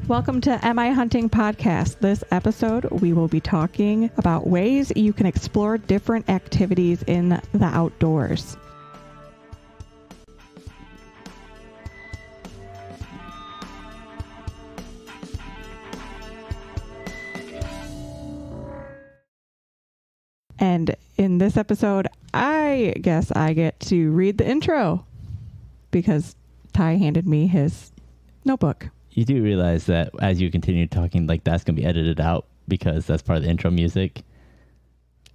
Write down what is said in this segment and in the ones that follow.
Welcome to Am I Hunting Podcast. This episode, we will be talking about ways you can explore different activities in the outdoors. And in this episode, I guess I get to read the intro because Ty handed me his notebook. You do realize that as you continue talking, like that's going to be edited out because that's part of the intro music.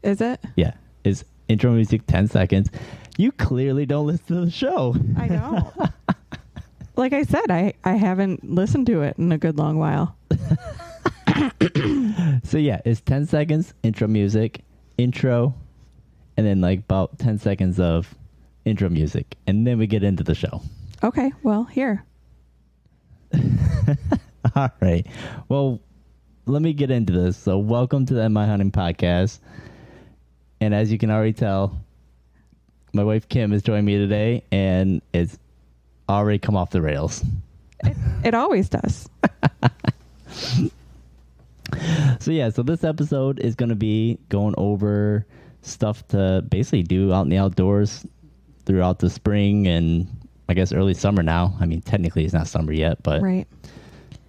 Is it? Yeah. Is intro music 10 seconds. You clearly don't listen to the show. I know. Like I said, I haven't listened to it in a good long while. So yeah, it's 10 seconds intro music, intro, and then like about 10 seconds of intro music. And then we get into the show. Okay, well, here. All right. Well, let me get into this. So welcome to the Am I Hunting Podcast. And as you can already tell, my wife Kim is joining me today, and it's already come off the rails. It always does. So this episode is going to be going over stuff to basically do out in the outdoors throughout the spring and I guess early summer now. I mean, technically it's not summer yet, but right.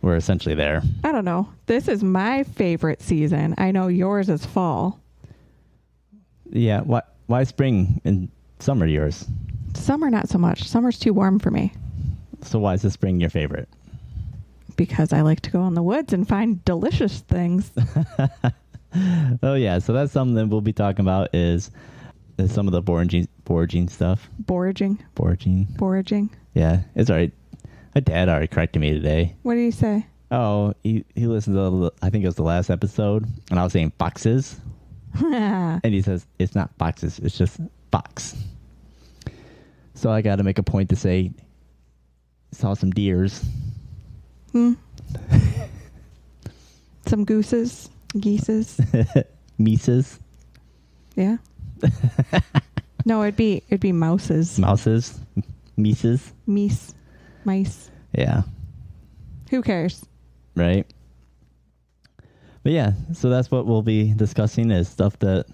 We're essentially there. I don't know. This is my favorite season. I know yours is fall. Yeah. Why spring and summer yours? Summer, not so much. Summer's too warm for me. So why is the spring your favorite? Because I like to go in the woods and find delicious things. Oh, yeah. So that's something that we'll be talking about is some of the foraging stuff. Foraging. Yeah, it's all right. My dad already corrected me today. What did he say? Oh, he listened to, I think it was the last episode, and I was saying foxes. And he says, it's not foxes, it's just fox. So I got to make a point to say, saw some deers. Some geeses. Mises. Yeah. No, it'd be mouses. Mouses. Mises. Mice. Yeah. Who cares? Right. But yeah, so that's what we'll be discussing is stuff that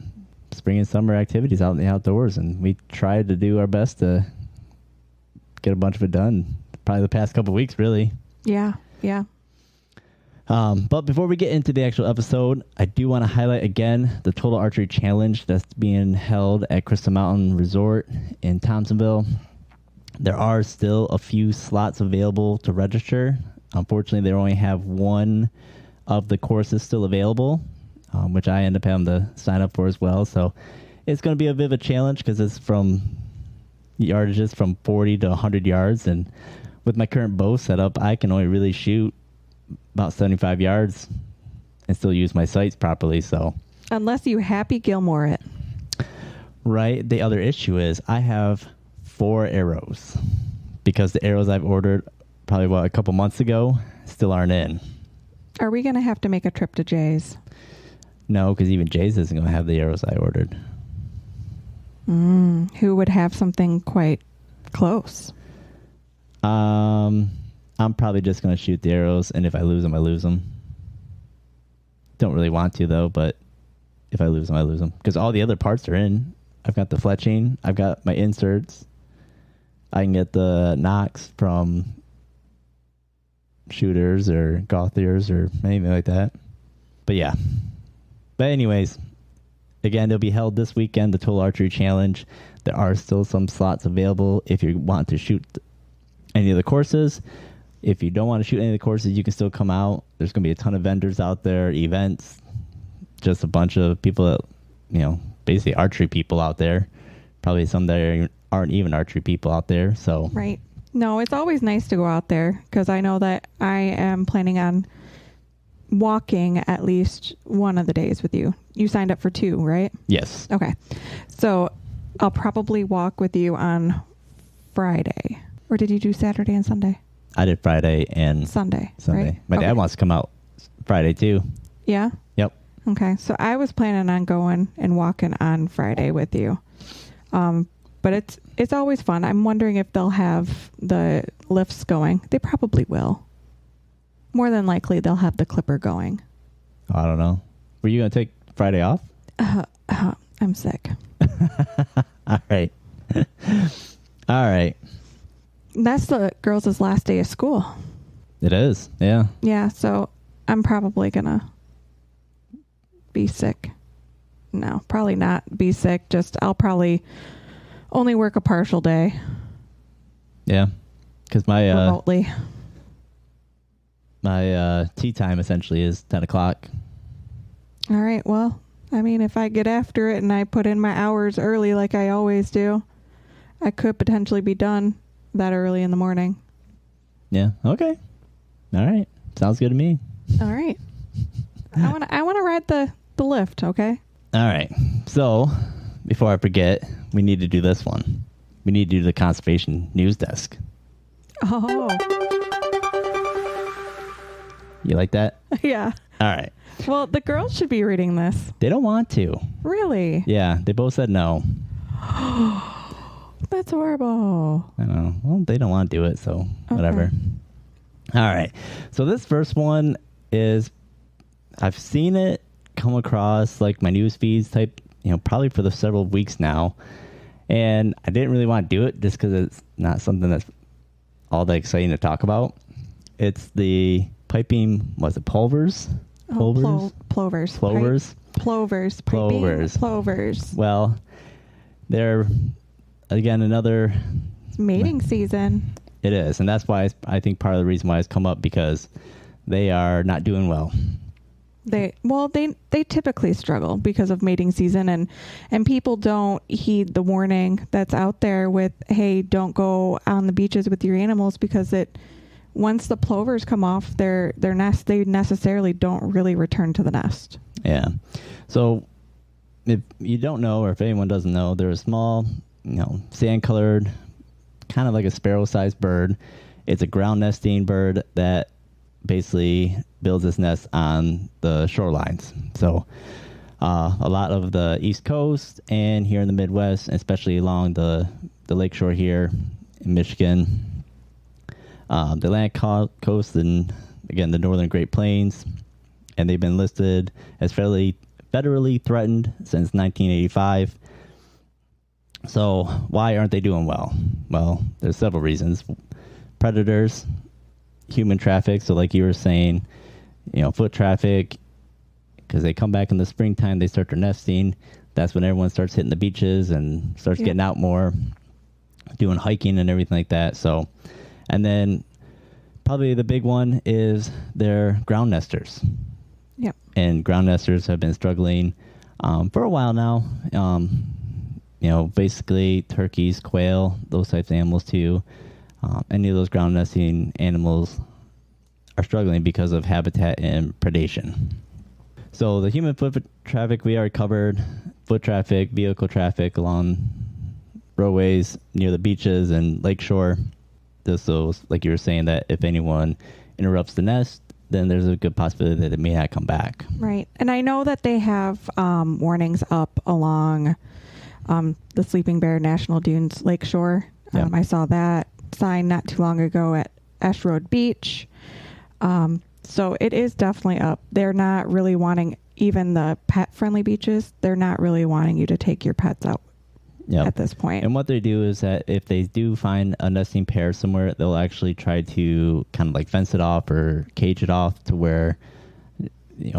spring and summer activities out in the outdoors. And we tried to do our best to get a bunch of it done. Probably the past couple of weeks, really. Yeah. But before we get into the actual episode, I do want to highlight again the Total Archery Challenge that's being held at Crystal Mountain Resort in Thompsonville. There are still a few slots available to register. Unfortunately, they only have one of the courses still available, which I end up having to sign up for as well. So it's going to be a bit of a challenge because it's from yardages from 40 to 100 yards. And with my current bow setup, I can only really shoot about 75 yards and still use my sights properly. So unless you Happy Gilmore it. Right. The other issue is I have 4 arrows because the arrows I've ordered probably a couple months ago still aren't in. Are we going to have to make a trip to Jay's? No, because even Jay's isn't going to have the arrows I ordered. Who would have something quite close? I'm probably just going to shoot the arrows, and if I lose them, I lose them. Don't really want to, though, but if I lose them, I lose them. Because all the other parts are in. I've got the fletching. I've got my inserts. I can get the nocks from shooters or Gauthiers or anything like that. But yeah. But anyways, again, it'll be held this weekend, the Total Archery Challenge. There are still some slots available if you want to shoot any of the courses. If you don't want to shoot any of the courses, you can still come out. There's going to be a ton of vendors out there, events, just a bunch of people that, basically archery people out there. Probably some that aren't even archery people out there. So right. No, it's always nice to go out there because I know that I am planning on walking at least one of the days with you. You signed up for 2, right? Yes. Okay. So I'll probably walk with you on Friday. Or did you do Saturday and Sunday? I did Friday and Sunday. Right? My Okay. dad wants to come out Friday too. Yeah? Yep. Okay. So I was planning on going and walking on Friday with you. But it's always fun. I'm wondering if they'll have the lifts going. They probably will. more than likely they'll have the clipper going. I don't know. Were you going to take Friday off? I'm sick. All right. All right. That's the girls' last day of school. It is. Yeah. Yeah, so I'm probably going to be sick. No, probably not be sick. Just I'll probably only work a partial day. Yeah. Because my remotely. My tea time essentially is 10 o'clock. All right. Well, I mean, if I get after it and I put in my hours early like I always do, I could potentially be done that early in the morning. Yeah. Okay. All right. Sounds good to me. All right. I want to ride the lift, okay? All right. So, before I forget, we need to do this one. We need to do the conservation news desk. Oh. You like that? Yeah. All right. Well, the girls should be reading this. They don't want to. Really? Yeah, they both said no. That's horrible. I know. Well, they don't want to do it, so whatever. All right. So this first one is, I've seen it come across like my news feeds type, probably for the several weeks now. And I didn't really want to do it just because it's not something that's all that exciting to talk about. It's the piping, was it plovers? Plovers. Plovers. Plovers. Plovers. Plovers. Well, they're, again, another... It's mating season. It is. And that's why I think part of the reason why it's come up, because they are not doing well. They typically struggle because of mating season, and people don't heed the warning that's out there with, hey, don't go on the beaches with your animals, because once the plovers come off their nest, they necessarily don't really return to the nest. Yeah. So if you don't know, or if anyone doesn't know, they're a small, sand colored, kind of like a sparrow sized bird. It's a ground nesting bird that basically builds its nest on the shorelines. So a lot of the East Coast and here in the Midwest, especially along the lakeshore here in Michigan, the Atlantic coast, and again the northern Great Plains, and they've been listed as federally threatened since 1985. So why aren't they doing well? Well, there's several reasons. Predators, human traffic, so like you were saying, foot traffic, because they come back in the springtime, they start their nesting. That's when everyone starts hitting the beaches and starts getting out more, doing hiking and everything like that. So, and then probably the big one is their ground nesters. Yep. And ground nesters have been struggling for a while now. Basically turkeys, quail, those types of animals too. Any of those ground nesting animals are struggling because of habitat and predation. So the human foot traffic we already covered, foot traffic, vehicle traffic along roadways near the beaches and lakeshore. So like you were saying, that if anyone interrupts the nest, then there's a good possibility that it may not come back. Right. And I know that they have warnings up along the Sleeping Bear National Dunes Lakeshore. I saw that sign not too long ago at Ash Road Beach. So it is definitely up. They're not really wanting, even the pet-friendly beaches, they're not really wanting you to take your pets out at this point. And what they do is that if they do find a nesting pair somewhere, they'll actually try to kind of like fence it off or cage it off to where,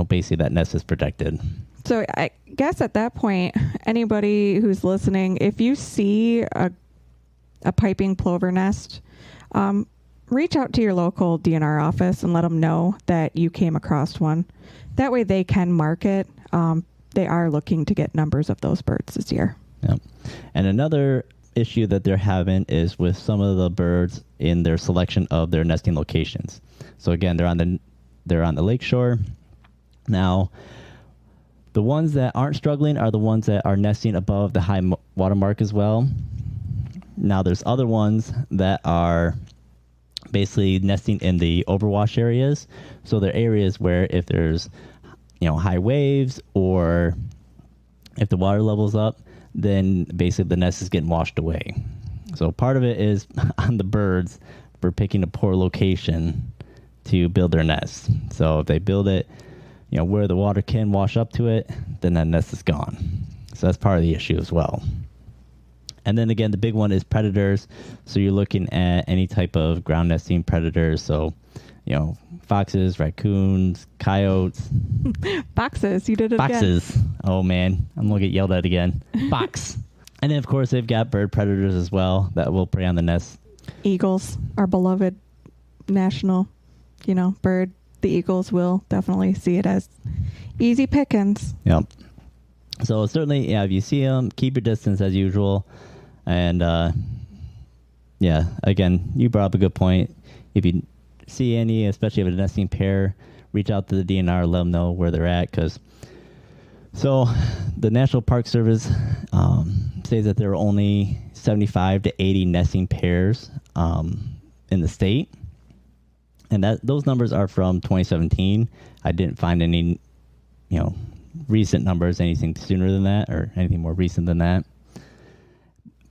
basically that nest is protected. So I guess at that point, anybody who's listening, if you see a piping plover nest, reach out to your local DNR office and let them know that you came across one. That way they can mark it. They are looking to get numbers of those birds this year. Yep. And another issue that they're having is with some of the birds in their selection of their nesting locations. So again, they're on the lakeshore. Now, the ones that aren't struggling are the ones that are nesting above the high water mark as well. Now, there's other ones that are basically nesting in the overwash areas. So they're areas where if there's, high waves or if the water level's up, then basically the nest is getting washed away. So part of it is on the birds for picking a poor location to build their nest. So if they build it, where the water can wash up to it, then that nest is gone. So that's part of the issue as well. And then again, the big one is predators. So you're looking at any type of ground nesting predators. So, foxes, raccoons, coyotes. Foxes, you did it Foxes. again. Oh, man. I'm going to get yelled at again. Fox. And then, of course, they've got bird predators as well that will prey on the nest. Eagles, our beloved national, bird. The eagles will definitely see it as easy pickings. Yep. So certainly, if you see them, keep your distance as usual. And, again, you brought up a good point. If you see any, especially if it's a nesting pair, reach out to the DNR, let them know where they're at. So the National Park Service says that there are only 75 to 80 nesting pairs in the state. And those numbers are from 2017. I didn't find any, recent numbers, anything sooner than that or anything more recent than that.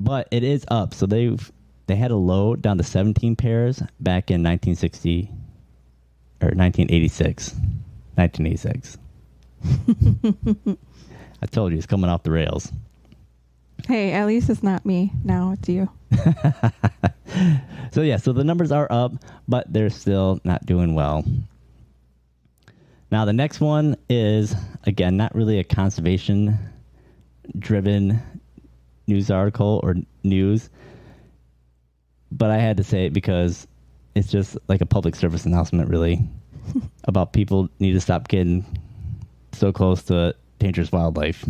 But it is up. So they had a low down to 17 pairs back in 1960 or 1986. 1986. I told you it's coming off the rails. Hey, at least it's not me. Now it's you. So the numbers are up, but they're still not doing well. Now, the next one is, again, not really a conservation-driven news article or news, but I had to say it because it's just like a public service announcement, really, about people need to stop getting so close to dangerous wildlife.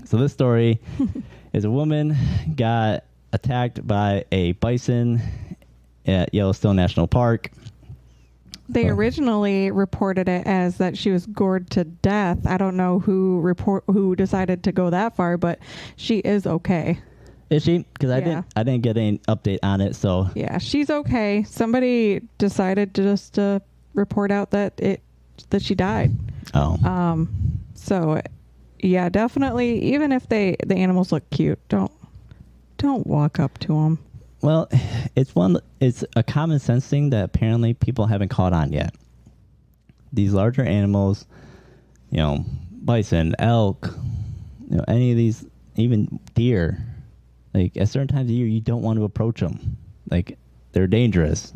So this story is a woman got attacked by a bison at Yellowstone National Park. They originally reported it as that she was gored to death. I don't know who decided to go that far, but she is okay. Is she? Because I didn't get any update on it. So yeah, she's okay. Somebody decided to report out that she died. Oh. So yeah, definitely. Even if the animals look cute, don't walk up to them. Well, it's a common sense thing that apparently people haven't caught on yet. These larger animals, bison, elk, any of these, even deer, like at certain times of year, you don't want to approach them. Like they're dangerous.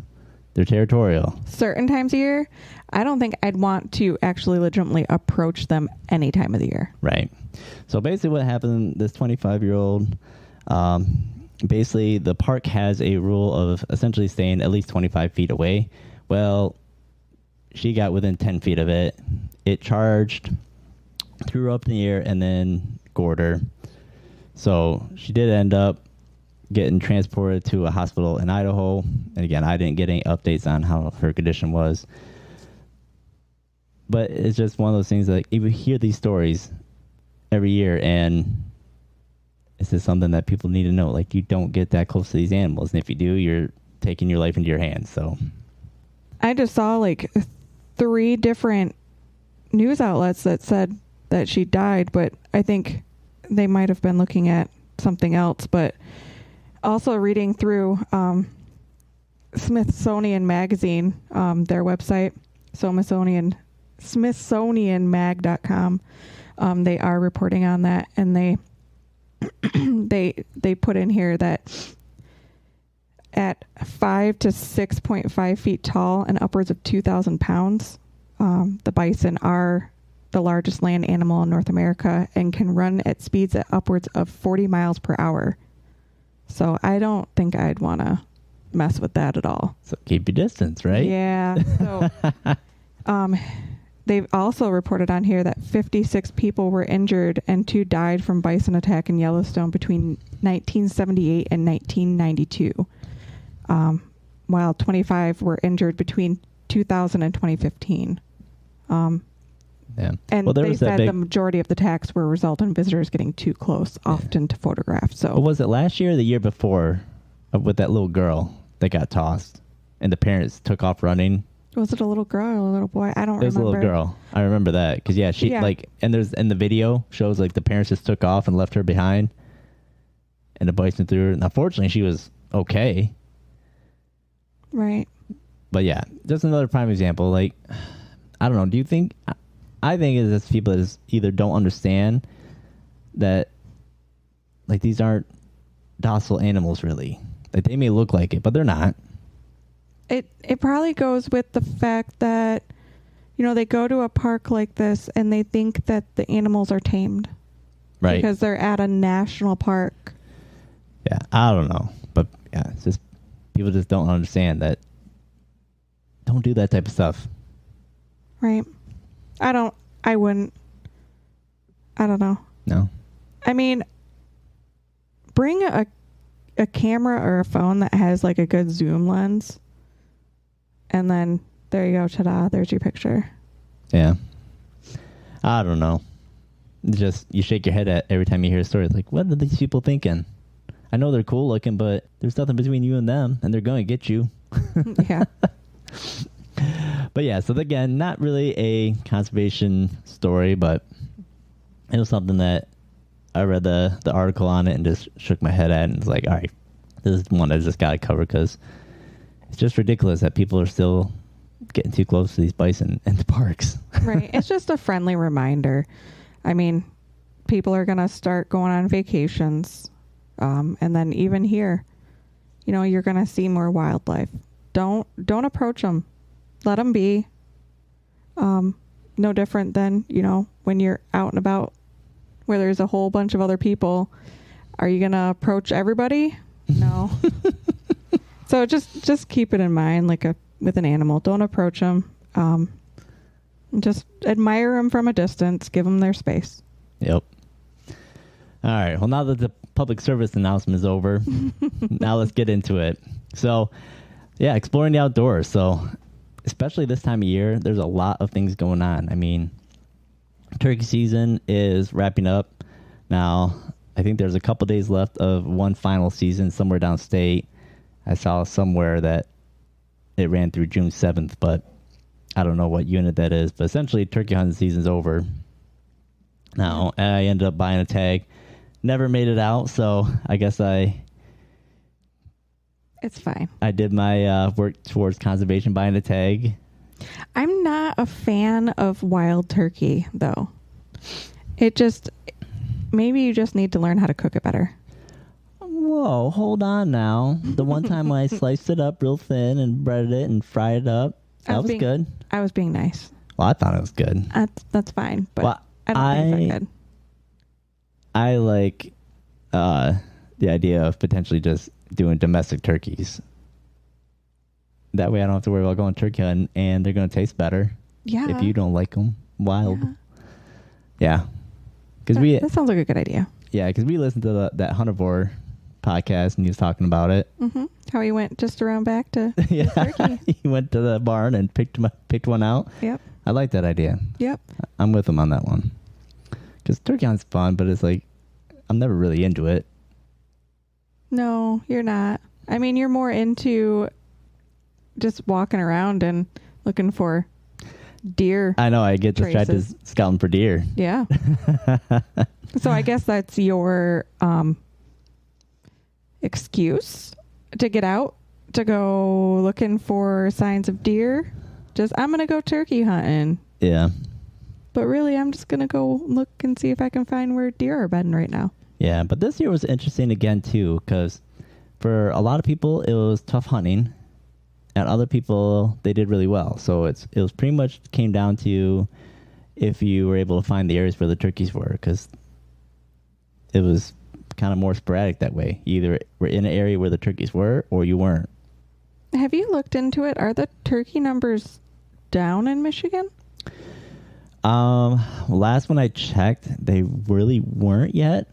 They're territorial. Certain times of year, I don't think I'd want to actually legitimately approach them any time of the year. Right. So basically what happened, this 25-year-old, basically the park has a rule of essentially staying at least 25 feet away. Well, she got within 10 feet of it. It charged, threw her up in the air, and then gored her. So she did end up getting transported to a hospital in Idaho. And again, I didn't get any updates on how her condition was. But it's just one of those things that you hear these stories every year, and it's just something that people need to know. Like, you don't get that close to these animals. And if you do, you're taking your life into your hands. So I just saw like 3 different news outlets that said that she died, but I think they might have been looking at something else. But also reading through Smithsonian Magazine, their website, Smithsonianmag.com, they are reporting on that, and they put in here that at 5 to 6.5 feet tall and upwards of 2,000 pounds, the bison are the largest land animal in North America and can run at speeds at upwards of 40 miles per hour. So I don't think I'd want to mess with that at all. So keep your distance, right? Yeah. So they've also reported on here that 56 people were injured and 2 died from bison attack in Yellowstone between 1978 and 1992, while 25 were injured between 2000 and 2015. Yeah. And they said the majority of the attacks were a result in visitors getting too close, often to photograph. So, was it last year or the year before with that little girl that got tossed and the parents took off running? Was it a little girl or a little boy? I don't remember. It was a little girl. I remember that because and the video shows like the parents just took off and left her behind, and the bison threw her. And unfortunately, she was okay. Right. But yeah, just another prime example. Like, I don't know. Do you think? I think it's just people that just either don't understand that, like, these aren't docile animals really. Like, they may look like it, but they're not. It probably goes with the fact that, you know, they go to a park like this and they think that the animals are tamed. Right. Because they're at a national park. Yeah, I don't know. But yeah, it's just people just don't understand that. Don't do that type of stuff. Right. I wouldn't. I don't know. No. I mean, bring a camera or a phone that has like a good zoom lens. And then there you go, ta-da, there's your picture. Yeah. I don't know. Just, you shake your head at every time you hear a story. It's like, what are these people thinking? I know they're cool looking, but there's nothing between you and them, and they're going to get you. Yeah. But yeah, so again, not really a conservation story, but it was something that I read the article on it and just shook my head at, and it's like, all right, this is one I just got to cover because it's just ridiculous that people are still getting too close to these bison in the parks. Right. It's just a friendly reminder. I mean, people are going to start going on vacations. And then even here, you know, you're going to see more wildlife. Don't approach them. Let them be. No different than, you know, when you're out and about where there's a whole bunch of other people. Are you going to approach everybody? No. So just keep it in mind, like with an animal. Don't approach them. Just admire them from a distance. Give them their space. Yep. All right. Well, now that the public service announcement is over, now let's get into it. So, yeah, exploring the outdoors. So, especially this time of year, there's a lot of things going on. I mean, turkey season is wrapping up. Now, I think there's a couple days left of one final season somewhere downstate. I saw somewhere that it ran through June 7th, but I don't know what unit that is. But essentially, turkey hunting season's over. Now, I ended up buying a tag. Never made it out, so I guess it's fine. I did my work towards conservation buying a tag. I'm not a fan of wild turkey, though. Maybe you just need to learn how to cook it better. Whoa, hold on now. The one time I sliced it up real thin and breaded it and fried it up, that was good. I was being nice. Well, I thought it was good. That's fine, but well, I don't think it's that good. I like the idea of potentially just doing domestic turkeys. That way I don't have to worry about going turkey hunting, and they're going to taste better. Yeah. If you don't like them wild. Yeah. That sounds like a good idea. Yeah, because we listened to that Huntervore podcast, and he was talking about it. Mm-hmm. How he went just around back to yeah, turkey. He went to the barn and picked one out. Yep. I like that idea. Yep. I'm with him on that one. Because turkey hunting's fun, but it's like, I'm never really into it. No, you're not. I mean, you're more into just walking around and looking for deer. I know, I get distracted scouting for deer. Yeah. So I guess that's your excuse to get out, to go looking for signs of deer. I'm going to go turkey hunting. Yeah. But really, I'm just going to go look and see if I can find where deer are bedding right now. Yeah, but this year was interesting again, too, because for a lot of people, it was tough hunting, and other people, they did really well. So it was pretty much came down to if you were able to find the areas where the turkeys were, because it was kind of more sporadic that way. You either were in an area where the turkeys were, or you weren't. Have you looked into it? Are the turkey numbers down in Michigan? Last when I checked, they really weren't yet,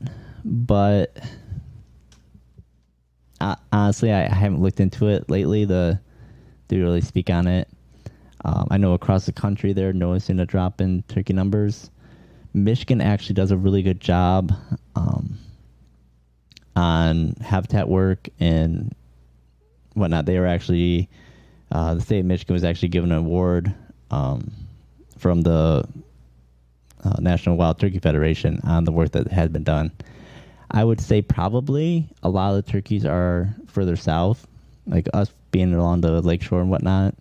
but honestly, I haven't looked into it lately to really speak on it. I know across the country they're noticing a drop in turkey numbers. Michigan actually does a really good job on habitat work and whatnot. They were actually, the state of Michigan was actually given an award from the National Wild Turkey Federation on the work that had been done. I would say probably a lot of the turkeys are further south, like us being along the lakeshore and whatnot.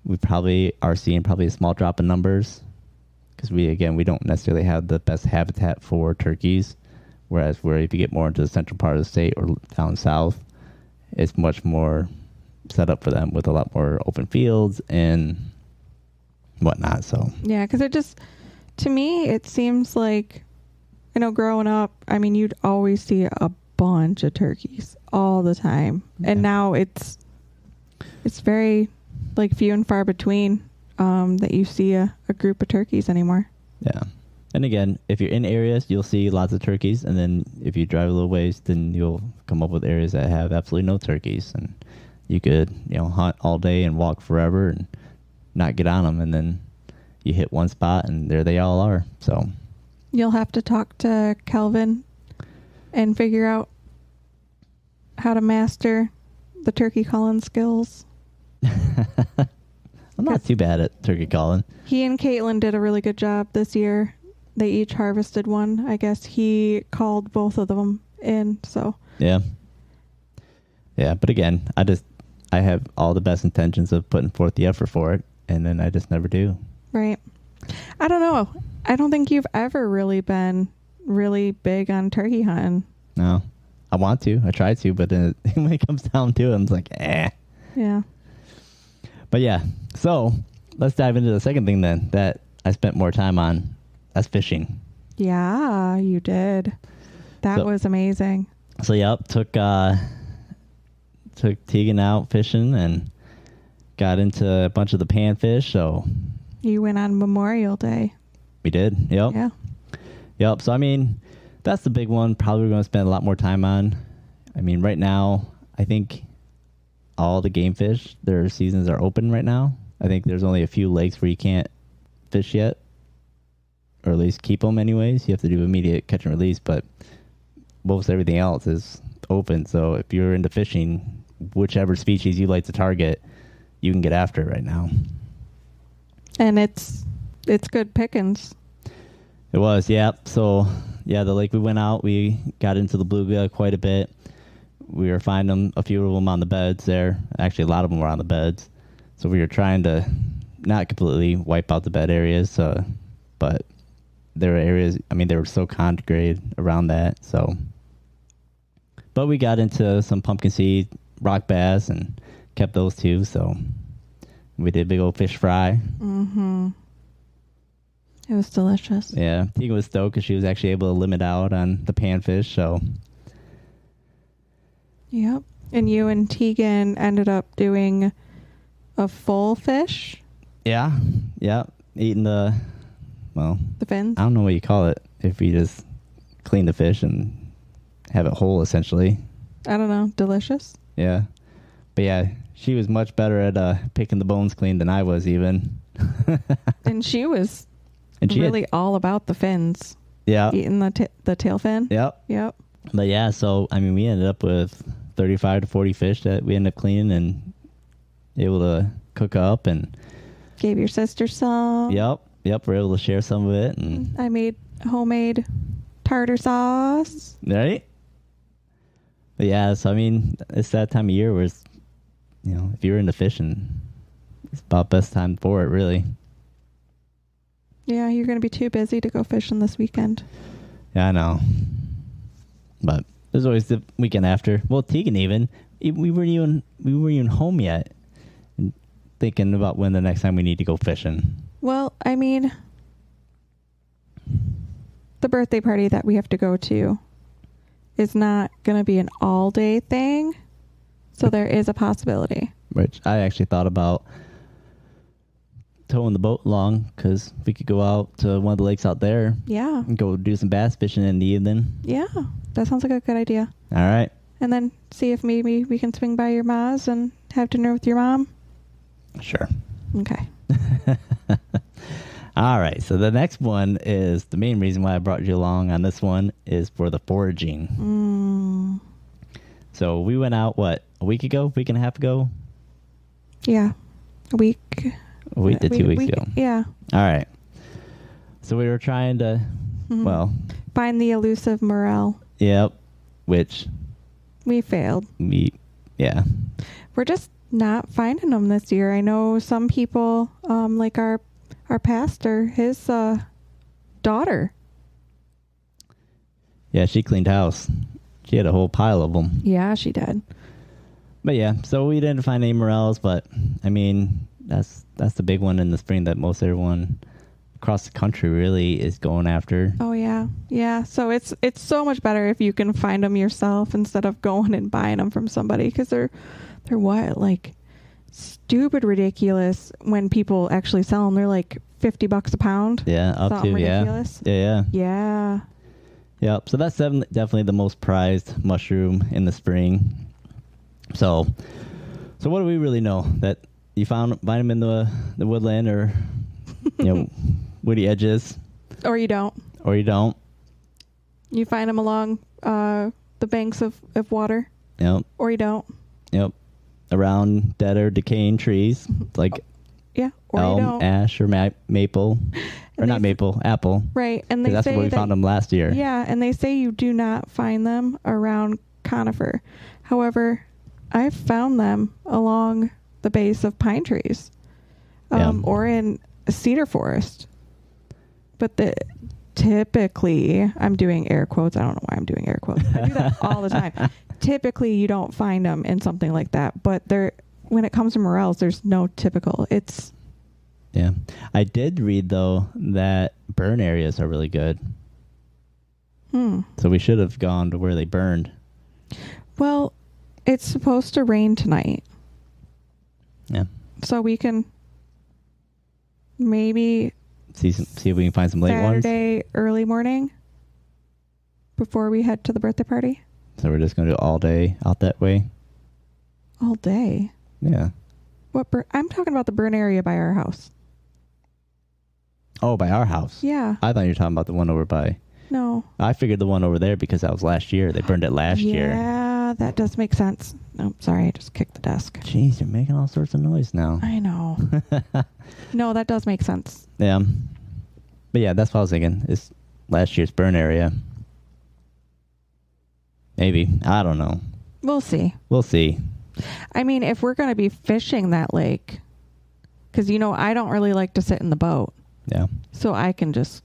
we probably are seeing probably a small drop in numbers because we don't necessarily have the best habitat for turkeys. Whereas if you get more into the central part of the state or down south, it's much more set up for them with a lot more open fields and whatnot. So yeah, because to me, it seems like, growing up, I mean, you'd always see a bunch of turkeys all the time. Yeah. And now it's very like few and far between that you see a group of turkeys anymore. Yeah. And again, if you're in areas, you'll see lots of turkeys. And then if you drive a little ways, then you'll come up with areas that have absolutely no turkeys. And you could, hunt all day and walk forever and not get on them. And then you hit one spot and there they all are. So you'll have to talk to Kelvin and figure out how to master the turkey calling skills. I'm not too bad at turkey calling. He and Caitlin did a really good job this year. They each harvested one. I guess he called both of them in, so. Yeah. Yeah, but again, I have all the best intentions of putting forth the effort for it, and then I just never do. Right. I don't know. I don't think you've ever really been really big on turkey hunting. No. I want to. I try to, but then when it comes down to it, I'm just like, eh. Yeah. But yeah, so let's dive into the second thing then that I spent more time on. That's fishing. Yeah, you did. That was amazing. So yep, took Tegan out fishing and got into a bunch of the panfish. So you went on Memorial Day. We did. Yep. Yeah. Yep. So I mean, that's the big one. Probably going to spend a lot more time on. I mean, right now, I think all the game fish, their seasons are open right now. I think there's only a few lakes where you can't fish yet, or at least keep them anyways. You have to do immediate catch and release, but most everything else is open. So if you're into fishing, whichever species you like to target, you can get after it right now. And it's good pickings. It was, yeah. So, yeah, the lake we went out, we got into the bluegill quite a bit. We were finding a few of them on the beds there. Actually, a lot of them were on the beds. So we were trying to not completely wipe out the bed areas, but there were areas, I mean, they were so congregated around that. So, but we got into some pumpkin seed, rock bass, and kept those too. So we did a big old fish fry. Mm-hmm. It was delicious. Yeah, Tegan was stoked because she was actually able to limit out on the panfish. So. Yep. And you and Tegan ended up doing a full fish? Yeah. Yeah. Eating the fins? I don't know what you call it if you just clean the fish and have it whole, essentially. I don't know. Delicious? Yeah. But yeah, she was much better at picking the bones clean than I was even. And she was really all about the fins. Yeah. Eating the tail fin? Yep. Yep. But yeah, so, I mean, we ended up with 35 to 40 fish that we ended up cleaning and able to cook up and gave your sister some. Yep. We're able to share some of it, and I made homemade tartar sauce. Right. But yeah, so I mean, it's that time of year where it's, if you're into fishing, it's about best time for it, really. Yeah, you're going to be too busy to go fishing this weekend. Yeah, I know. But there's always the weekend after. Well, Tegan we weren't even home yet, and thinking about when the next time we need to go fishing. Well, I mean, the birthday party that we have to go to is not going to be an all-day thing, so there is a possibility. Which I actually thought about towing the boat along, because we could go out to one of the lakes out there. Yeah. And go do some bass fishing in the evening. Yeah, that sounds like a good idea. All right. And then see if maybe we can swing by your ma's and have dinner with your mom. Sure. Okay. All right. So the next one is the main reason why I brought you along on this one is for the foraging. So we went out, a week and a half ago? Yeah. A week to 2 weeks ago. Yeah. All right. So we were trying to, find the elusive morel. Yep. Which we failed. Yeah. We're just not finding them this year. I know some people, like our pastor, his daughter. Yeah, she cleaned house. She had a whole pile of them. Yeah, she did. But yeah, so we didn't find any morels, but I mean, that's the big one in the spring that most everyone across the country really is going after. Oh yeah. Yeah. So it's so much better if you can find them yourself instead of going and buying them from somebody, because they're what, like stupid ridiculous when people actually sell them. They're like $50 a pound. Yeah, up Something to ridiculous. Yeah. Yep. So that's definitely the most prized mushroom in the spring. So what do we really know? That you find them in the woodland or woody edges, or you don't. You find them along the banks of water. Yep. Or you don't. Yep. Around dead or decaying trees like or elm, you don't. ash, or maple, or not maple, apple. Right, and that's where we found them last year. Yeah, and they say you do not find them around conifer. However, I've found them along the base of pine trees, or in a cedar forest. But typically, I'm doing air quotes. I don't know why I'm doing air quotes. I do that all the time. Typically, you don't find them in something like that. But when it comes to morels, there's no typical. Yeah. I did read, though, that burn areas are really good. So we should have gone to where they burned. Well, it's supposed to rain tonight. Yeah. So we can maybe see if we can find some late ones. Saturday early morning before we head to the birthday party. So we're just going to do all day out that way? All day? Yeah. I'm talking about the burn area by our house. Oh, by our house? Yeah. I thought you were talking about the one over by... No. I figured the one over there because that was last year. They burned it last year. Yeah, that does make sense. Oh, sorry, I just kicked the desk. Jeez, you're making all sorts of noise now. I know. No, that does make sense. Yeah. But yeah, that's what I was thinking. It's last year's burn area. Maybe. I don't know. We'll see. I mean, if we're going to be fishing that lake, because, I don't really like to sit in the boat. Yeah. So I can just...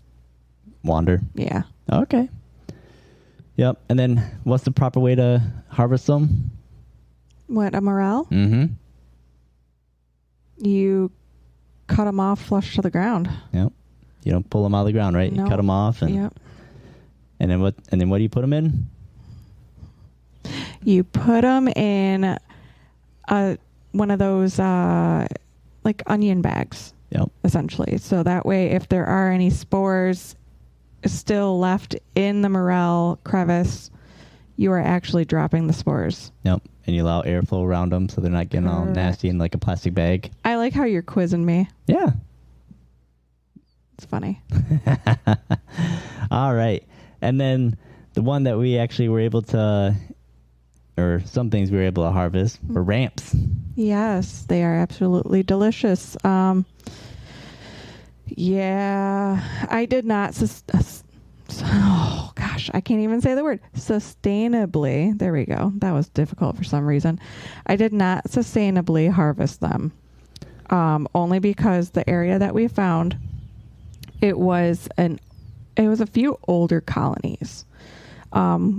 wander. Yeah. Okay. Yep. And then what's the proper way to harvest them? What, a morel? Mm-hmm. You cut them off flush to the ground. Yep. You don't pull them out of the ground, right? No. You cut them off. And then what do you put them in? You put them in one of those like onion bags. Yep. Essentially. So that way, if there are any spores still left in the morel crevice, you are actually dropping the spores. Yep. And you allow airflow around them so they're not getting all nasty in like a plastic bag. I like how you're quizzing me. Yeah. It's funny. All right. And then the one that we actually were able to, or some things we were able to harvest were ramps. Yes, they are absolutely delicious. Yeah, I did not. Oh gosh, I can't even say the word sustainably. There we go. That was difficult for some reason. I did not sustainably harvest them, only because the area that we found, it was a few older colonies,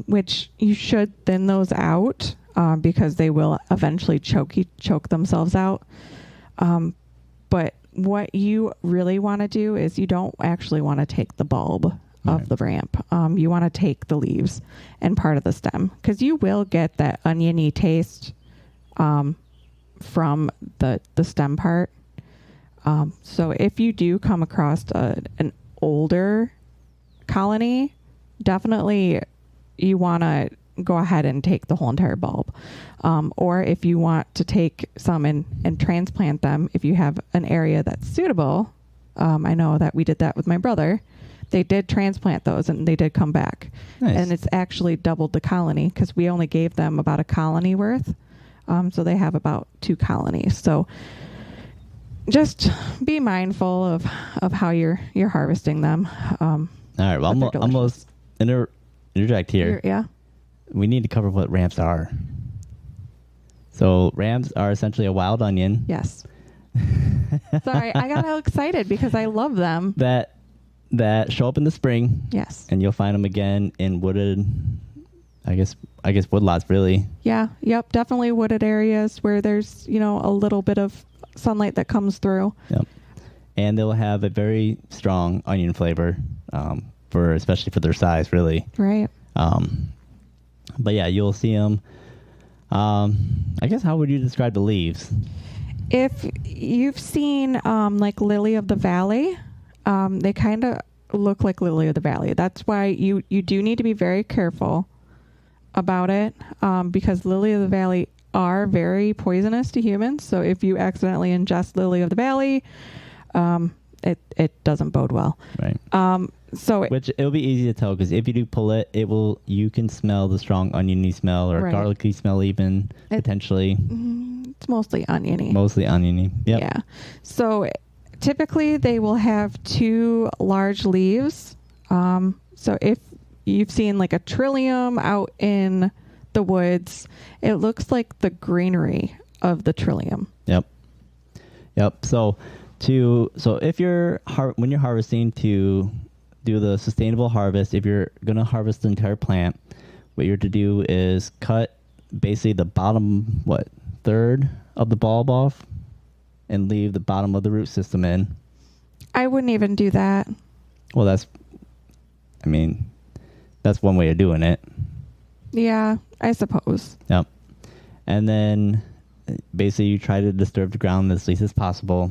which you should thin those out because they will eventually choke themselves out. But what you really want to do is you don't actually want to take the bulb of the ramp. You want to take the leaves and part of the stem, because you will get that oniony taste from the stem part. So if you do come across an older colony, definitely you want to go ahead and take the whole entire bulb. Or if you want to take some and transplant them, if you have an area that's suitable, I know that we did that with my brother. They did transplant those and they did come back. Nice. And it's actually doubled the colony because we only gave them about a colony worth. So they have about 2 colonies. So just be mindful of how you're harvesting them. All right. Well, I'm almost interject here. Yeah. We need to cover what ramps are. So rams are essentially a wild onion. Yes. Sorry, I got all excited because I love them. That show up in the spring. Yes. And you'll find them again in wooded, I guess woodlots, really. Yeah. Yep. Definitely wooded areas where there's, a little bit of sunlight that comes through. Yep. And they'll have a very strong onion flavor, especially for their size, really. Right. But yeah, you'll see them. I guess, how would you describe the leaves? If you've seen like lily of the valley, they kind of look like lily of the valley. That's why you do need to be very careful about it, because lily of the valley are very poisonous to humans. So if you accidentally ingest lily of the valley, it doesn't bode well. Right. Which it'll be easy to tell, because if you do pull it, you can smell the strong oniony smell or garlicky smell, even potentially. It's mostly oniony. Mostly oniony. Yep. Yeah. So typically they will have 2 large leaves. So if you've seen like a trillium out in the woods, it looks like the greenery of the trillium. Yep. So if when you're harvesting, to do the sustainable harvest, if you're going to harvest the entire plant, what you're to do is cut basically the bottom, third of the bulb off, and leave the bottom of the root system in. I wouldn't even do that. Well, that's one way of doing it. Yeah, I suppose. Yep. And then basically you try to disturb the ground as least as possible.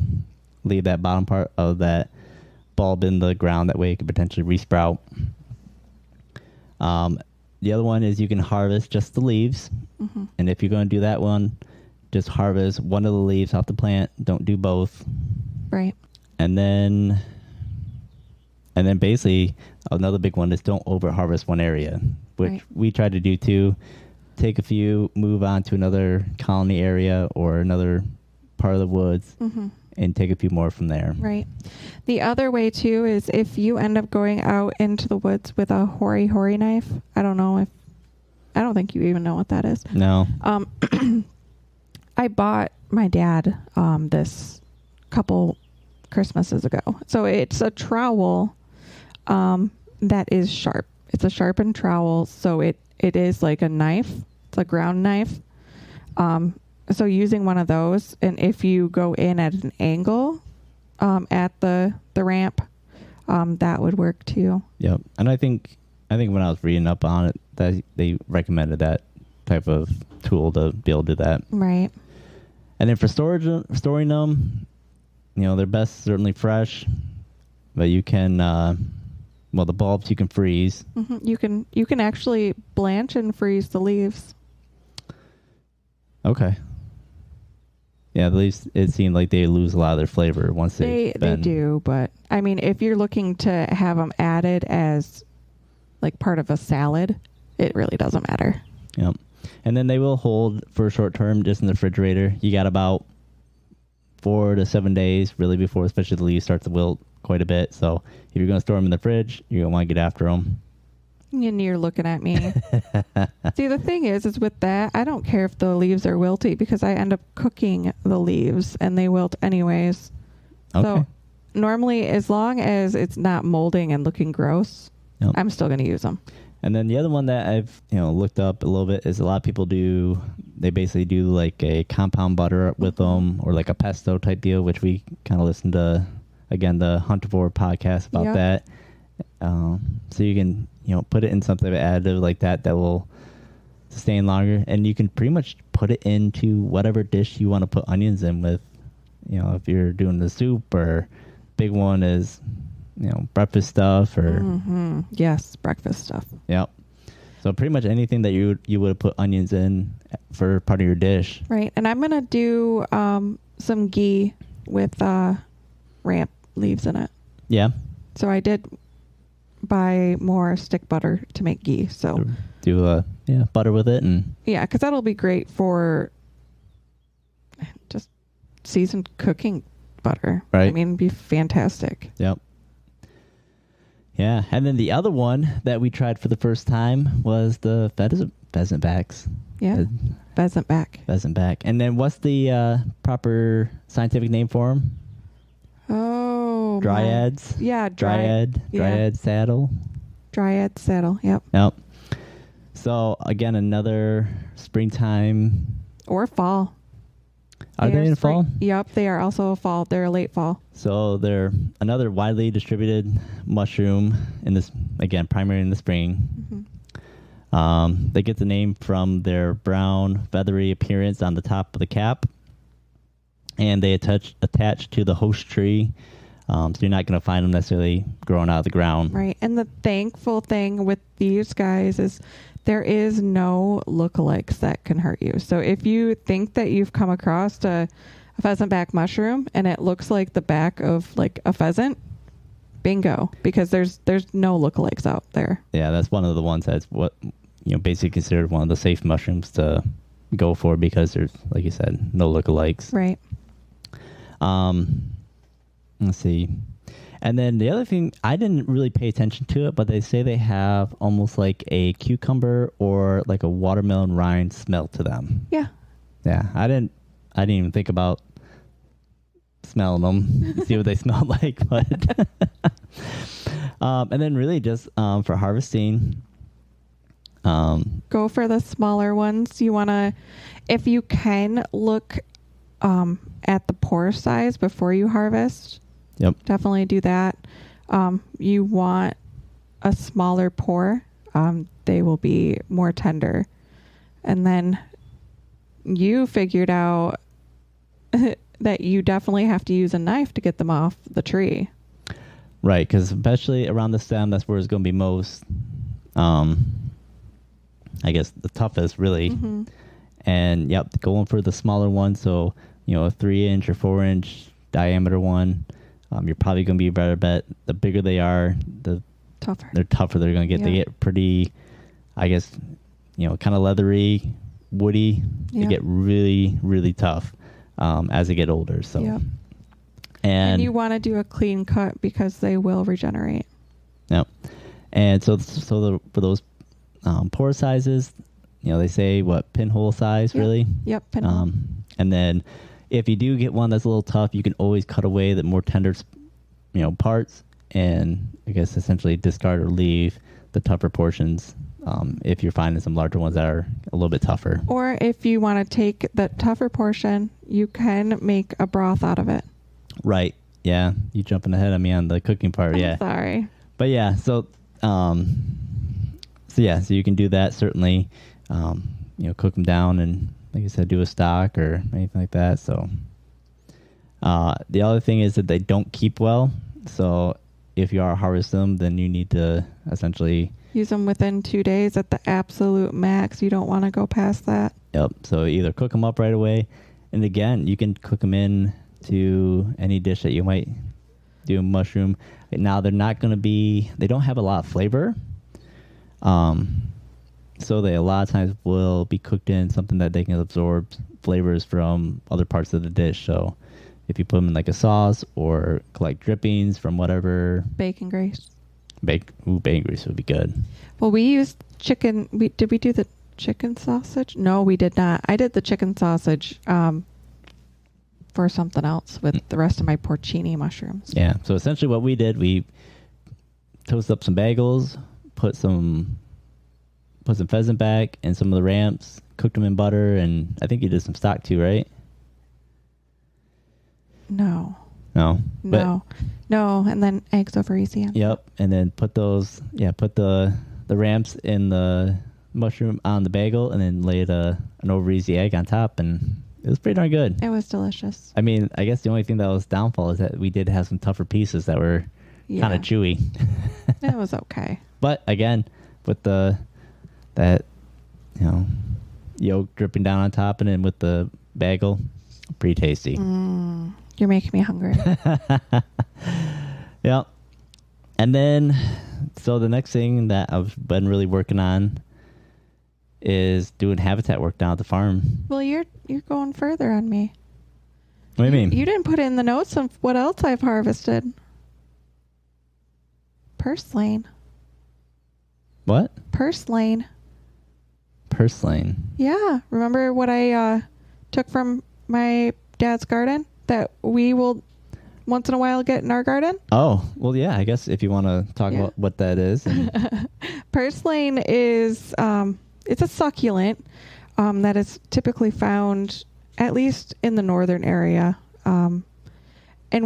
Leave that bottom part of that bulb in the ground. That way it could potentially resprout. The other one is you can harvest just the leaves. Mm-hmm. And if you're going to do that one, just harvest one of the leaves off the plant. Don't do both. Right. And then basically another big one is don't over harvest one area, which we try to do too. Take a few, move on to another colony area or another part of the woods, and take a few more from there. Right. The other way too is if you end up going out into the woods with a hori knife. I don't think you even know what that is. No. I bought my dad this couple Christmases ago. So it's a trowel that is sharp. It's a sharpened trowel, so it is like a knife. It's a ground knife. So using one of those, and if you go in at an angle at the ramp, that would work too. Yep. And I think when I was reading up on it, that they recommended that type of tool to be able to do that. Right. And then for storing them, they're best certainly fresh, but you can, the bulbs you can freeze. Mm-hmm. You can actually blanch and freeze the leaves. Okay. Yeah, the leaves, it seemed like they lose a lot of their flavor once they do, but if you're looking to have them added as like part of a salad, it really doesn't matter. Yep. And then they will hold for a short term just in the refrigerator. You got about 4 to 7 days really before, especially the leaves start to wilt quite a bit. So if you're going to store them in the fridge, you're going to want to get after them. And you're looking at me. See, the thing is with that, I don't care if the leaves are wilty because I end up cooking the leaves and they wilt anyways. Okay. So normally, as long as it's not molding and looking gross, I'm still going to use them. And then the other one that I've looked up a little bit is a lot of people they basically do like a compound butter with them, or like a pesto type deal, which we kind of listened to, again, the Huntervore podcast about that. So you can put it in something additive like that will sustain longer, and you can pretty much put it into whatever dish you want to put onions in with. If you're doing the soup, or big one is breakfast stuff, or yes, breakfast stuff. Yep. So pretty much anything that you would put onions in for part of your dish. Right. And I'm gonna do some ghee with ramp leaves in it. Yeah. So I did buy more stick butter to make ghee. So do butter with it, and because that'll be great for just seasoned cooking butter. Right. It'd be fantastic. Yep. Yeah, and then the other one that we tried for the first time was the pheasant backs. Yeah. Pheasant back. Pheasant back. And then what's the proper scientific name for them? Oh. Dryads? Yeah. Dryad saddle? Dryad saddle. Yep. Yep. So, again, another springtime. Or fall. Are they in fall? Yep. They are also a fall. They're a late fall. So, they're another widely distributed mushroom in this, again, primarily in the spring. Mm-hmm. They get the name from their brown, feathery appearance on the top of the cap. And they attach to the host tree. So you're not going to find them necessarily growing out of the ground. Right. And the thankful thing with these guys is there is no lookalikes that can hurt you. So if you think that you've come across a pheasant back mushroom and it looks like the back of like a pheasant, bingo, because there's no lookalikes out there. Yeah, that's one of the ones that's basically considered one of the safe mushrooms to go for because there's, like you said, no lookalikes. Right. Let's see. And then the other thing, I didn't really pay attention to it, but they say they have almost like a cucumber or like a watermelon rind smell to them. Yeah. Yeah. I didn't even think about smelling them, see what they smell like. But and then really just for harvesting. Go for the smaller ones. You want to, if you can, look at the pore size before you harvest. Yep. Definitely do that. You want a smaller pore. They will be more tender. And then you figured out that you definitely have to use a knife to get them off the tree. Right, because especially around the stem, that's where it's going to be most, I guess, the toughest, really. Mm-hmm. And, yep, going for the smaller one. So, a 3-inch or 4-inch diameter one. You're probably going to be a better bet. The bigger they are, the tougher. They're tougher. They're going to get. Yeah. They get pretty, I guess, kind of leathery, woody. Yeah. They get really, really tough as they get older. So, yeah. And you want to do a clean cut because they will regenerate. Yep. And so for those pore sizes, they say what, pinhole size, yep. really. Yep. Pinhole. And then if you do get one that's a little tough, you can always cut away the more tender, parts, and I guess essentially discard or leave the tougher portions. If you're finding some larger ones that are a little bit tougher. Or if you want to take the tougher portion, you can make a broth out of it. Right. Yeah. You jumping ahead of me on the cooking part. I'm yeah. Sorry. But yeah. So you can do that certainly. Cook them down and, like I said, do a stock or anything like that. So the other thing is that they don't keep well. So if you are harvesting them, then you need to essentially use them within 2 days at the absolute max. You don't want to go past that. Yep. So either cook them up right away, and again, you can cook them in to any dish that you might do. Mushroom. Now they're not going to be. They don't have a lot of flavor. So they a lot of times will be cooked in something that they can absorb flavors from other parts of the dish. So if you put them in like a sauce or collect drippings from whatever. Bacon grease. Bacon grease would be good. Well, we used chicken. Did we do the chicken sausage? No, we did not. I did the chicken sausage for something else with the rest of my porcini mushrooms. Yeah. So essentially what we did, we toasted up some bagels, put some pheasant back and some of the ramps, cooked them in butter, and I think you did some stock too, right? No. No, and then eggs over easy. Yep, and then put the ramps in the mushroom on the bagel, and then laid an over easy egg on top, and it was pretty darn good. It was delicious. I mean, I guess the only thing that was downfall is that we did have some tougher pieces that were kind of chewy. It was okay. But again, with that yolk dripping down on top, and then with the bagel, pretty tasty. You're making me hungry. Yeah. And then, so the next thing that I've been really working on is doing habitat work down at the farm. Well, you're going further on me. What do you mean? You didn't put in the notes of what else I've harvested. Purslane. What? Purslane. purslane. Yeah. Remember what I took from my dad's garden that we will once in a while get in our garden? Oh, well, yeah, I guess if you want to talk about what that is. Purslane is, it's a succulent that is typically found at least in the northern area. And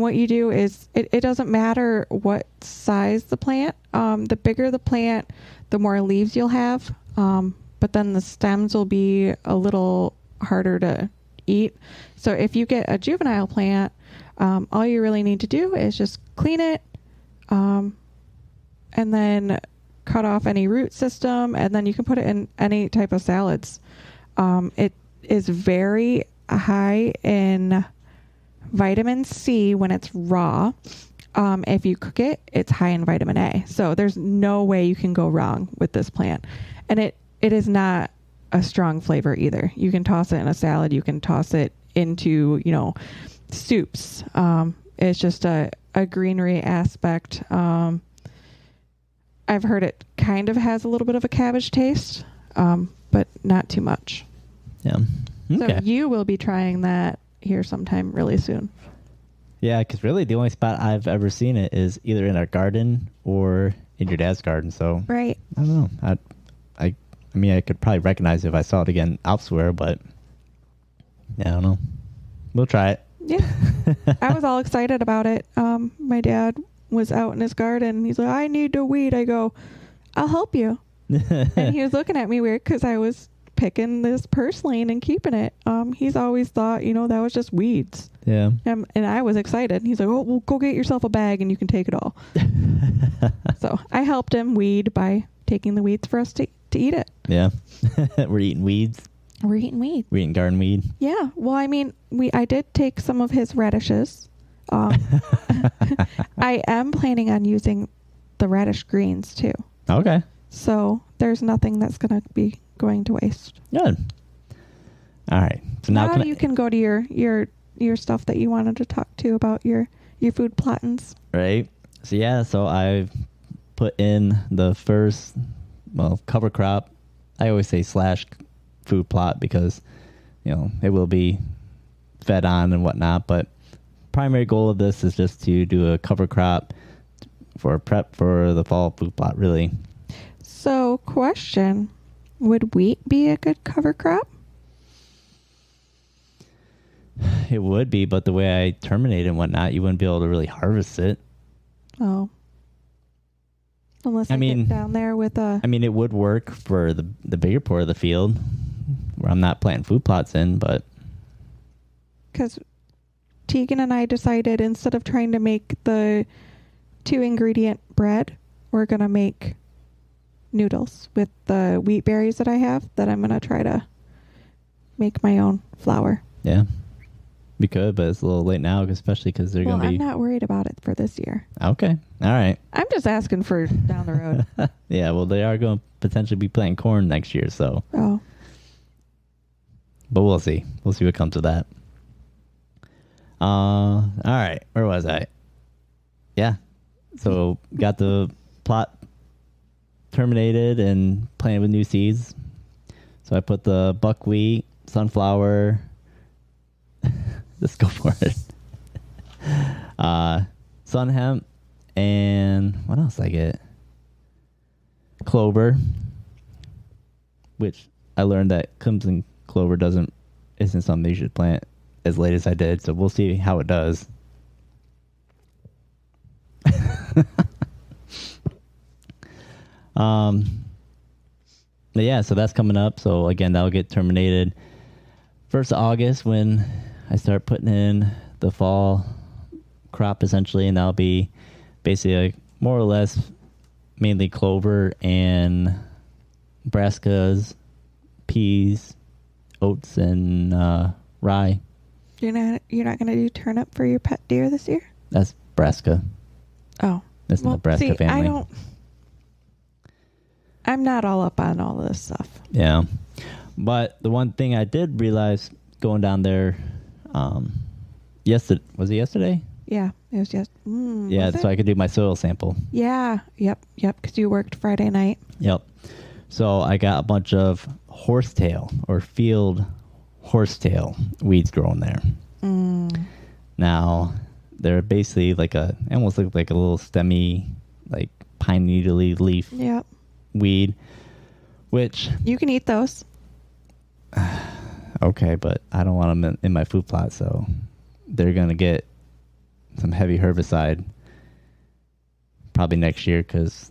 what you do is it doesn't matter what size the plant. The bigger the plant, the more leaves you'll have. But then the stems will be a little harder to eat. So if you get a juvenile plant, all you really need to do is just clean it, and then cut off any root system, and then you can put it in any type of salads. It is very high in vitamin C when it's raw. If you cook it, it's high in vitamin A. So there's no way you can go wrong with this plant. And it is not a strong flavor either. You can toss it in a salad. You can toss it into, soups. It's just a greenery aspect. I've heard it kind of has a little bit of a cabbage taste, but not too much. Yeah. Okay. So you will be trying that here sometime really soon. Yeah, because really the only spot I've ever seen it is either in our garden or in your dad's garden. So right. I don't know. I mean, I could probably recognize it if I saw it again elsewhere, but yeah, I don't know. We'll try it. Yeah. I was all excited about it. My dad was out in his garden. He's like, I need to weed. I go, I'll help you. And he was looking at me weird because I was picking this purslane and keeping it. He's always thought, that was just weeds. Yeah. And I was excited. He's like, oh, well, go get yourself a bag and you can take it all. So I helped him weed by taking the weeds for us to eat it. Yeah. We're eating weeds. We're eating weed. We're eating garden weed. Yeah. Well, I mean, I did take some of his radishes. I am planning on using the radish greens too. Okay. So there's nothing that's going to be going to waste. Good. All right. So now you can go to your stuff that you wanted to talk to about your food plottings. Right. So yeah. So I've put in the first, cover crop. I always say / food plot because, it will be fed on and whatnot. But primary goal of this is just to do a cover crop for prep for the fall food plot, really. So, question, would wheat be a good cover crop? It would be, but the way I terminate and whatnot, you wouldn't be able to really harvest it. Oh. Unless I get down there with a... I mean, it would work for the bigger part of the field where I'm not planting food plots in, but... Because Tegan and I decided instead of trying to make the 2-ingredient bread, we're going to make noodles with the wheat berries that I have, that I'm going to try to make my own flour. Yeah. We could, but it's a little late now, especially because they're going to be... I'm not worried about it for this year. Okay. All right. I'm just asking for down the road. Yeah, well, they are going to potentially be planting corn next year, so... Oh. But we'll see. We'll see what comes of that. All right. Where was I? Yeah. So, got the plot terminated and planted with new seeds. So, I put the buckwheat, sunflower... Let's go for it. Sun hemp, and what else I get? Clover, which I learned that crimson clover isn't something you should plant as late as I did. So we'll see how it does. But yeah, so that's coming up. So again, that'll get terminated 1st of August when I start putting in the fall crop essentially, and that'll be basically more or less mainly clover and brassicas, peas, oats, and rye. You're not going to do turnip for your pet deer this year? That's brassica. Oh. That's in the brassica family. I'm not all up on all this stuff. Yeah. But the one thing I did realize going down there yesterday, was it yesterday? Yeah, it was yeah, so I could do my soil sample. Yeah, yep, because you worked Friday night. Yep. So I got a bunch of horsetail or field horsetail weeds growing there. Now, they're basically like almost look like a little stemmy, like pine needly leaf weed, which... You can eat those. Okay, but I don't want them in my food plot, so they're going to get some heavy herbicide probably next year because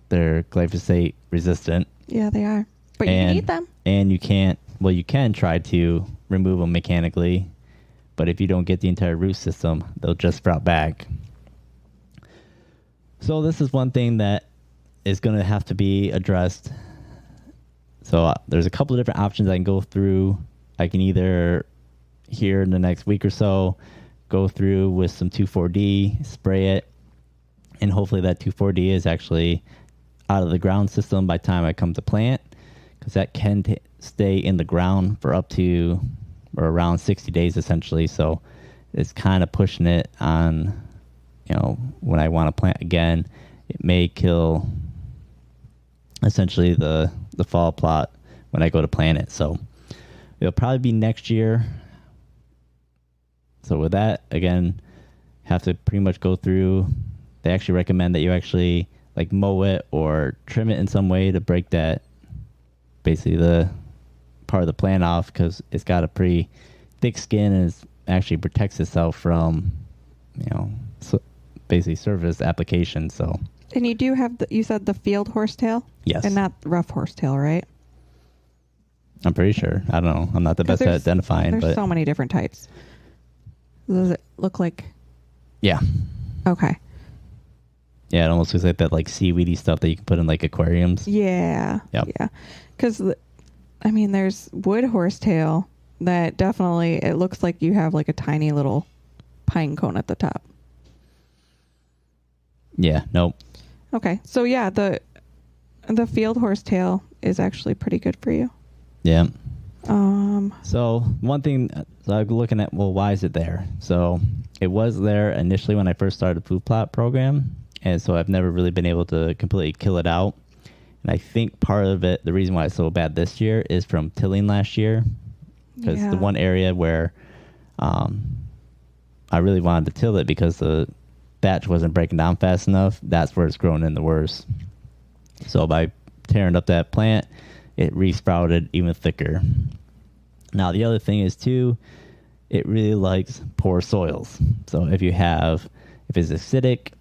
they're glyphosate resistant. Yeah, they are. But you can eat them. And you can't, well, you can try to remove them mechanically, but if you don't get the entire root system, they'll just sprout back. So this is one thing that is going to have to be addressed. So there's a couple of different options I can go through. I can either, here in the next week or so, go through with some 2,4-D, spray it, and hopefully that 2,4-D is actually out of the ground system by the time I come to plant, because that can stay in the ground for up to or around 60 days essentially. So it's kind of pushing it on, when I want to plant again, it may kill essentially the fall plot when I go to plant it. So it'll probably be next year. So with that, again, have to pretty much go through. They actually recommend that you actually like mow it or trim it in some way to break that, basically the part of the plant off, because it's got a pretty thick skin and it actually protects itself from, basically surface application. So. And you do have, you said the field horsetail? Yes. And not rough horsetail, right? I'm pretty sure. I don't know. I'm not the best at identifying. There's so many different types. Does it look like? Yeah. Okay. Yeah, it almost looks like that like seaweedy stuff that you can put in like aquariums. Yeah. Yep. Yeah. Because, there's wood horsetail that definitely, it looks like you have like a tiny little pine cone at the top. Yeah, nope. Okay. So yeah, the field horsetail is actually pretty good for you. Yeah. So one thing, so I'm looking at, why is it there? So it was there initially when I first started the food plot program. And so I've never really been able to completely kill it out. And I think part of it, the reason why it's so bad this year is from tilling last year. Because the one area where I really wanted to till it because the thatch wasn't breaking down fast enough, that's where it's growing in the worst. So by tearing up that plant, it resprouted even thicker. Now the other thing is too, it really likes poor soils. So if it's acidic,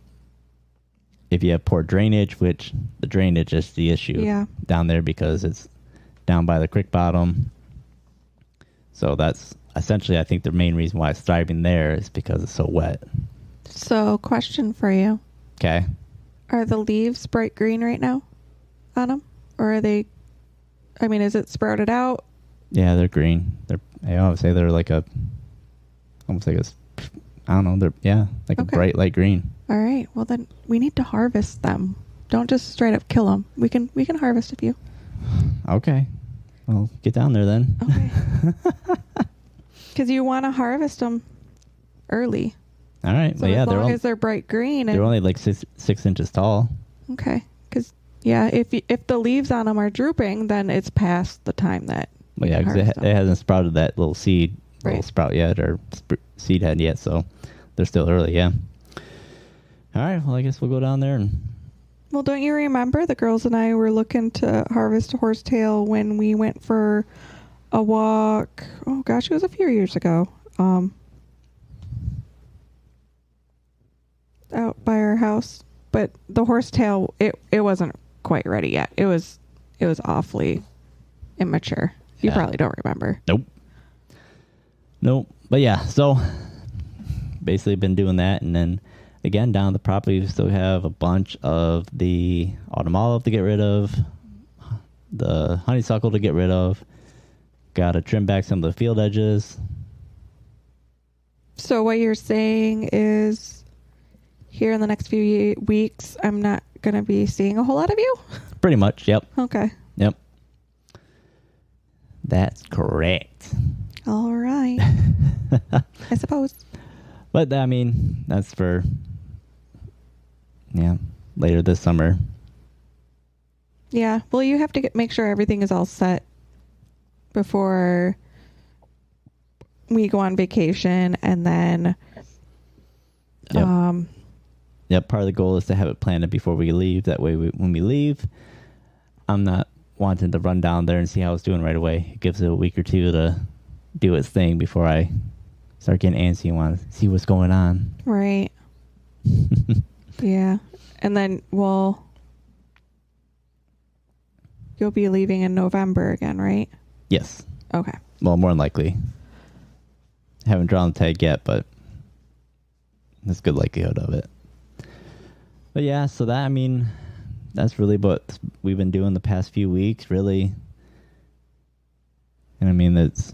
if you have poor drainage, which the drainage is the issue down there because it's down by the creek bottom. So that's essentially, I think, the main reason why it's thriving there is because it's so wet. So, question for you. Okay. Are the leaves bright green right now on them? Or are they, is it sprouted out? Yeah, they're green. I always say they're like almost like they're a bright light green. All right. Well, then we need to harvest them. Don't just straight up kill them. We can harvest a few. Okay. Well, get down there then. Okay. Because you want to harvest them early. All right. So as long as they're bright green. They're only like 6 inches tall. Okay. Because, if the leaves on them are drooping, then it's past the time that because it hasn't sprouted that little sprout yet or seed head yet, so they're still early, yeah. All right, well, I guess we'll go down there. Well, don't you remember the girls and I were looking to harvest horsetail when we went for a walk? Oh, gosh, it was a few years ago. Out by our house. But the horsetail, it wasn't quite ready yet. It was awfully immature. You probably don't remember. Nope. But yeah, so basically been doing that, and then again down the property we still have a bunch of the autumn olive to get rid of, the honeysuckle to get rid of. Got to trim back some of the field edges. So what you're saying is, here in the next few weeks, I'm not going to be seeing a whole lot of you? Pretty much, yep. Okay. Yep. That's correct. All right. I suppose. But, that's for, later this summer. Yeah. Well, you have to make sure everything is all set before we go on vacation, and then Yep. Part of the goal is to have it planned before we leave. That way, when we leave, I'm not wanting to run down there and see how it's doing right away. It gives it a week or two to do its thing before I start getting antsy and want to see what's going on. Right. Yeah. And then, you'll be leaving in November again, right? Yes. Okay. Well, more than likely. Haven't drawn the tag yet, but there's good likelihood of it. But yeah, so that's really what we've been doing the past few weeks, really. And it's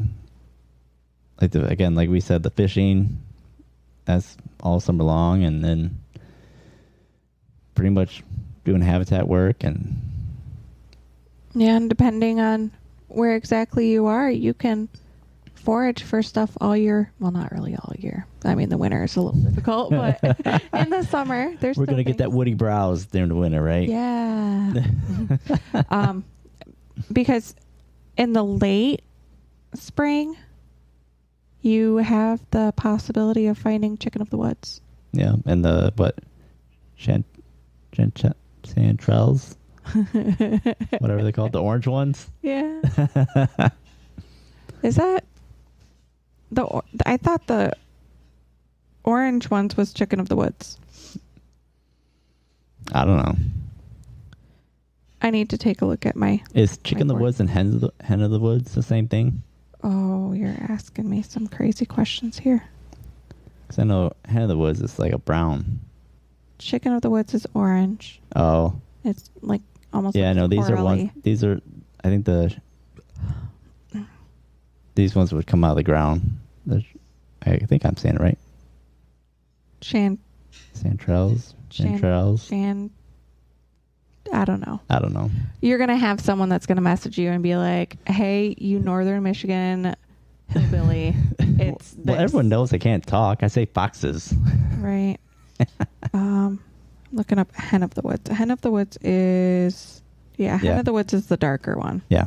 like we said, the fishing, that's all summer long, and then pretty much doing habitat work. And depending on where exactly you are, you can forage for stuff all year. Well, not really all year. The winter is a little difficult, but in the summer, we're going to get that woody browse during the winter, right? Yeah. Because in the late spring, you have the possibility of finding chicken of the woods. Yeah, and the chanterelles, whatever they call it, the orange ones. Yeah. Is that I thought the orange ones was chicken of the woods. I don't know. I need to take a look at my... Is chicken of the woods and hen of the woods the same thing? Oh, you're asking me some crazy questions here. Because I know hen of the woods is like a brown. Chicken of the woods is orange. Oh. It's like almost... Yeah, like no, these are ones... These are... I think these ones would come out of the ground. I think I'm saying it right. Chanterelles? I don't know. You're going to have someone that's going to message you and be like, hey, you Northern Michigan hillbilly, it's this. Well, everyone knows I can't talk. I say foxes. Right. Looking up hen of the woods. Hen of the woods is... Yeah, hen of the woods is the darker one. Yeah.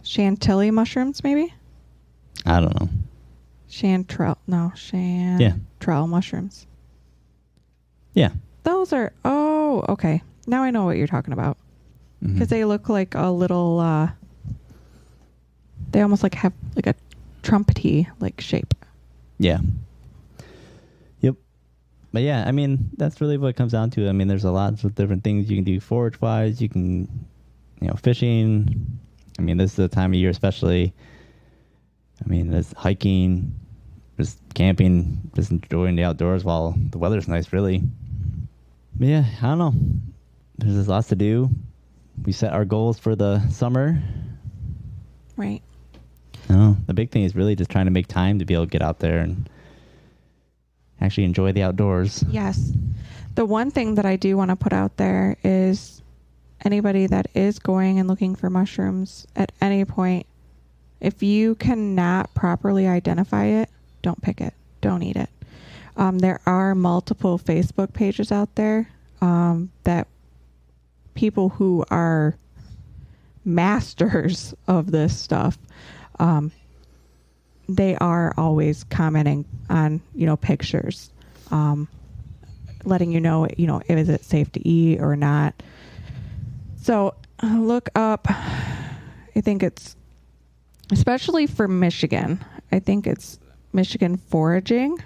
Chantilly mushrooms, maybe? I don't know. Chanterelle mushrooms. Yeah. Those are... Oh, okay. Now I know what you're talking about. Because they look like a little... they almost like have like a trumpety like shape. Yeah. Yep. But yeah, that's really what it comes down to. There's a lot of different things you can do forage-wise. You can, fishing. This is the time of year especially. There's hiking, just camping, just enjoying the outdoors while the weather's nice, really. But yeah, I don't know. There's just lots to do. We set our goals for the summer. Right. The big thing is really just trying to make time to be able to get out there and actually enjoy the outdoors. Yes. The one thing that I do want to put out there is anybody that is going and looking for mushrooms at any point, if you cannot properly identify it, don't pick it. Don't eat it. There are multiple Facebook pages out there that people who are masters of this stuff, they are always commenting on, pictures, letting you know, is it safe to eat or not. So look up, I think it's, especially for Michigan, I think it's Michigan Foraging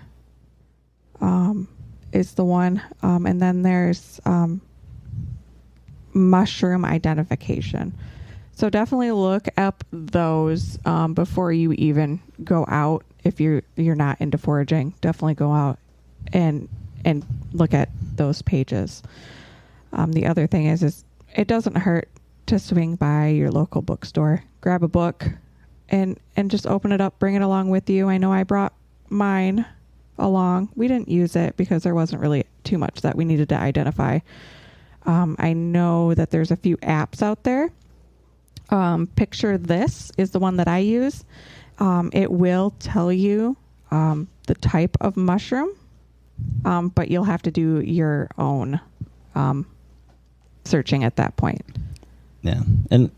is the one. And then there's mushroom identification. So definitely look up those before you even go out. If you're not into foraging, definitely go out and look at those pages. The other thing is it doesn't hurt to swing by your local bookstore, grab a book, and just open it up, bring it along with you. I know I brought mine along. We didn't use it because there wasn't really too much that we needed to identify. I know that there's a few apps out there. Picture This is the one that I use. It will tell you the type of mushroom, but you'll have to do your own searching at that point. Yeah. And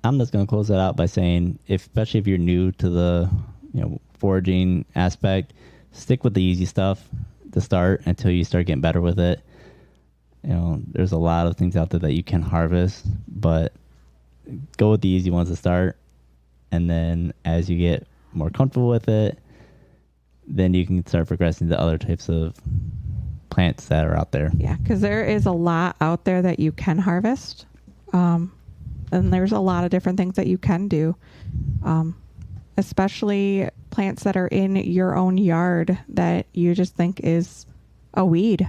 I'm just going to close that out by saying, especially if you're new to the foraging aspect, stick with the easy stuff to start until you start getting better with it. There's a lot of things out there that you can harvest, but go with the easy ones to start. And then as you get more comfortable with it, then you can start progressing to other types of plants that are out there. Yeah, because there is a lot out there that you can harvest. And there's a lot of different things that you can do, especially plants that are in your own yard that you just think is a weed.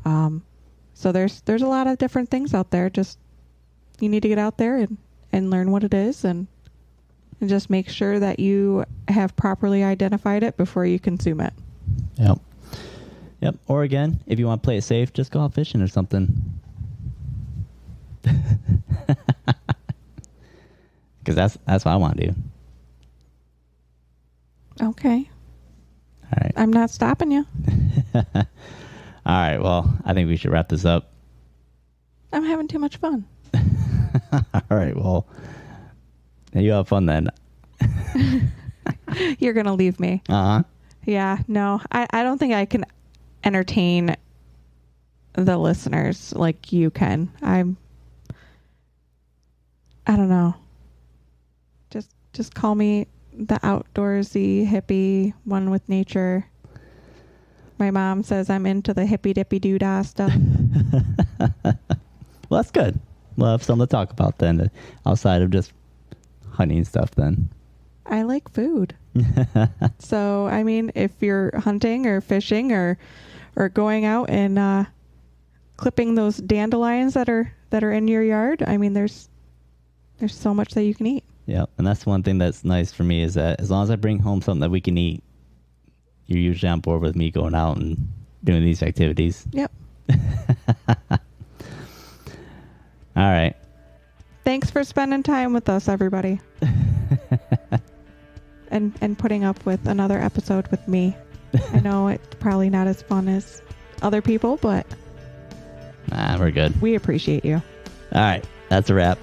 So there's a lot of different things out there. Just you need to get out there and learn what it is and just make sure that you have properly identified it before you consume it. Yep. Or again, if you want to play it safe, just go out fishing or something. Because that's what I want to do. Okay. All right. I'm not stopping you. All right. Well, I think we should wrap this up. I'm having too much fun. All right. Well, you have fun then. You're going to leave me. Uh-huh. Yeah. No, I don't think I can entertain the listeners like you can. I don't know. Just call me the outdoorsy hippie one with nature. My mom says I'm into the hippy dippy doodah stuff. Well, that's good. We'll have something to talk about then, outside of just hunting stuff then. I like food. So, I mean, if you're hunting or fishing or going out and clipping those dandelions that are in your yard, I mean, there's so much that you can eat. Yeah, and that's one thing that's nice for me is that as long as I bring home something that we can eat, you're usually on board with me going out and doing these activities. Yep. All right. Thanks for spending time with us, everybody. and putting up with another episode with me. I know it's probably not as fun as other people, but we're good. We appreciate you. All right. That's a wrap.